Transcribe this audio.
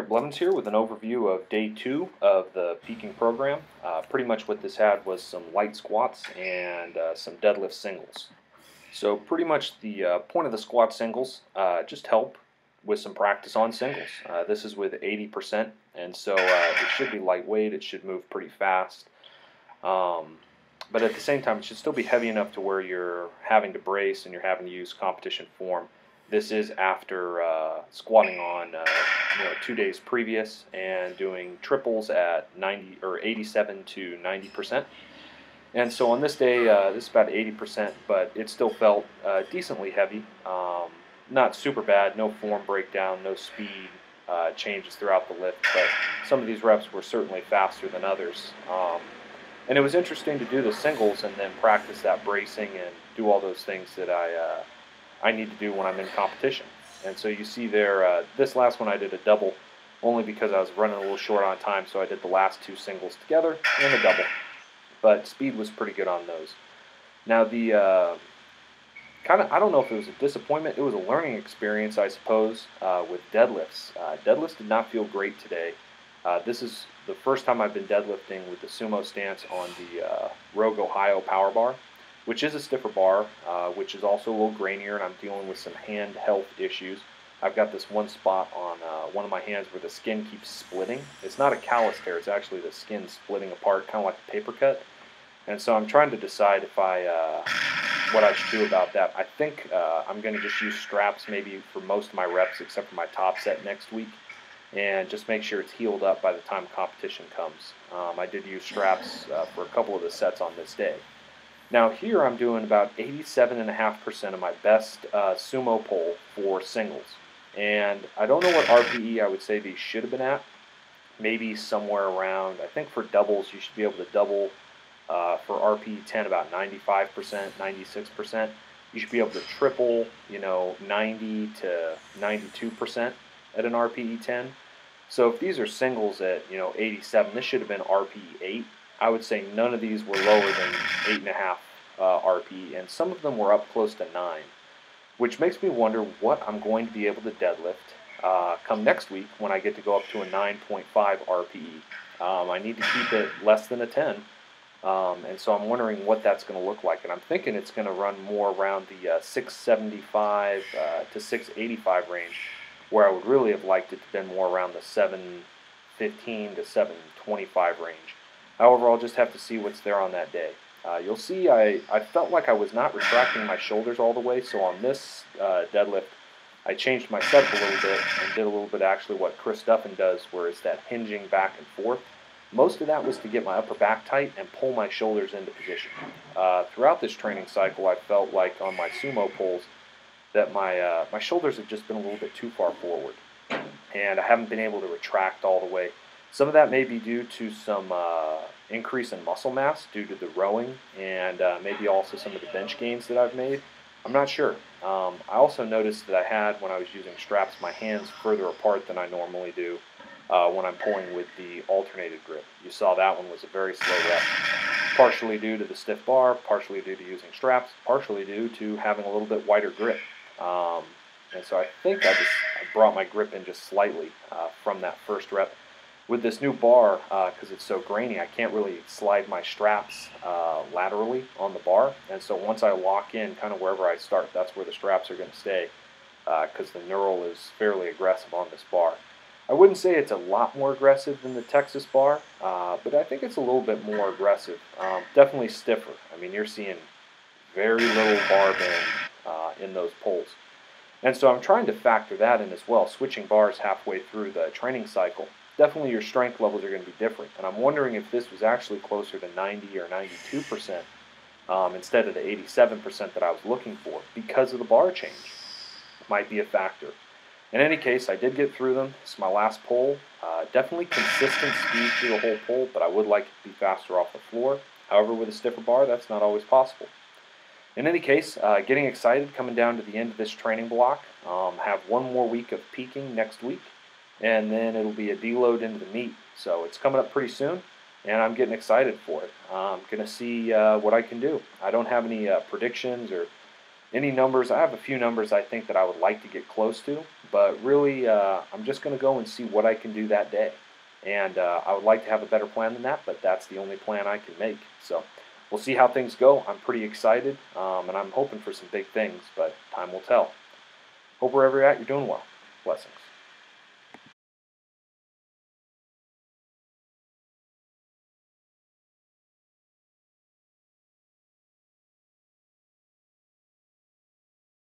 Garrett Blevins here with an overview of day 2 of the peaking program. Pretty much what this had was some light squats and some deadlift singles. So pretty much the point of the squat singles, just help with some practice on singles. This is with 80%, and so it should be lightweight, it should move pretty fast. But at the same time, it should still be heavy enough to where you're having to brace and you're having to use competition form. This is after squatting on 2 days previous and doing triples at 90 or 87 to 90%. And so on this day, this is about 80%, but it still felt decently heavy. Not super bad, no form breakdown, no speed changes throughout the lift, but some of these reps were certainly faster than others. And it was interesting to do the singles and then practice that bracing and do all those things that I need to do when I'm in competition. And so you see there, this last one I did a double only because I was running a little short on time, so I did the last 2 singles together and a double. But speed was pretty good on those. Now the I don't know if it was a disappointment, it was a learning experience, I suppose, with deadlifts. Deadlifts did not feel great today. This is the first time I've been deadlifting with the sumo stance on the Rogue Ohio power bar, which is a stiffer bar, which is also a little grainier, and I'm dealing with some hand health issues. I've got this one spot on one of my hands where the skin keeps splitting. It's not a callus tear, it's actually the skin splitting apart, kind of like a paper cut. And so I'm trying to decide if what I should do about that. I think I'm going to just use straps maybe for most of my reps except for my top set next week, and just make sure it's healed up by the time competition comes. I did use straps for a couple of the sets on this day. Now here I'm doing about 87.5% of my best sumo pull for singles. And I don't know what RPE I would say these should have been at. Maybe somewhere around, I think for doubles you should be able to double for RPE 10 about 95%, 96%. You should be able to triple, 90 to 92% at an RPE 10. So if these are singles at 87, this should have been RPE 8. I would say none of these were lower than 8.5 RPE, and some of them were up close to 9, which makes me wonder what I'm going to be able to deadlift come next week when I get to go up to a 9.5 RPE. I need to keep it less than a 10, and so I'm wondering what that's going to look like, and I'm thinking it's going to run more around the 675 to 685 range, where I would really have liked it to have been more around the 715 to 725 range. However, I'll just have to see what's there on that day. You'll see I felt like I was not retracting my shoulders all the way, so on this deadlift, I changed my setup a little bit and did a little bit actually what Chris Duffin does, where it's that hinging back and forth. Most of that was to get my upper back tight and pull my shoulders into position. Throughout this training cycle, I felt like on my sumo pulls that my shoulders have just been a little bit too far forward, and I haven't been able to retract all the way. Some of that may be due to some increase in muscle mass due to the rowing and maybe also some of the bench gains that I've made. I'm not sure. I also noticed that I had, when I was using straps, my hands further apart than I normally do when I'm pulling with the alternated grip. You saw that one was a very slow rep, partially due to the stiff bar, partially due to using straps, partially due to having a little bit wider grip. And so I think I brought my grip in just slightly from that first rep. With this new bar, because it's so grainy, I can't really slide my straps laterally on the bar. And so once I lock in kind of wherever I start, that's where the straps are going to stay, because the knurl is fairly aggressive on this bar. I wouldn't say it's a lot more aggressive than the Texas bar, but I think it's a little bit more aggressive. Definitely stiffer. I mean, you're seeing very little bar bend in those pulls. And so I'm trying to factor that in as well, switching bars halfway through the training cycle. Definitely your strength levels are going to be different, and I'm wondering if this was actually closer to 90 or 92% instead of the 87% that I was looking for because of the bar change. Might be a factor. In any case, I did get through them. This is my last pull. Definitely consistent speed through the whole pull, but I would like it to be faster off the floor. However, with a stiffer bar, that's not always possible. In any case, getting excited coming down to the end of this training block. Have one more week of peaking next week, and then it'll be a deload into the meet. So it's coming up pretty soon, and I'm getting excited for it. I'm going to see what I can do. I don't have any predictions or Any numbers, I have a few numbers I think that I would like to get close to, but really I'm just going to go and see what I can do that day. And I would like to have a better plan than that, but that's the only plan I can make. So we'll see how things go. I'm pretty excited, and I'm hoping for some big things, but time will tell. Hope wherever you're at, you're doing well. Blessings.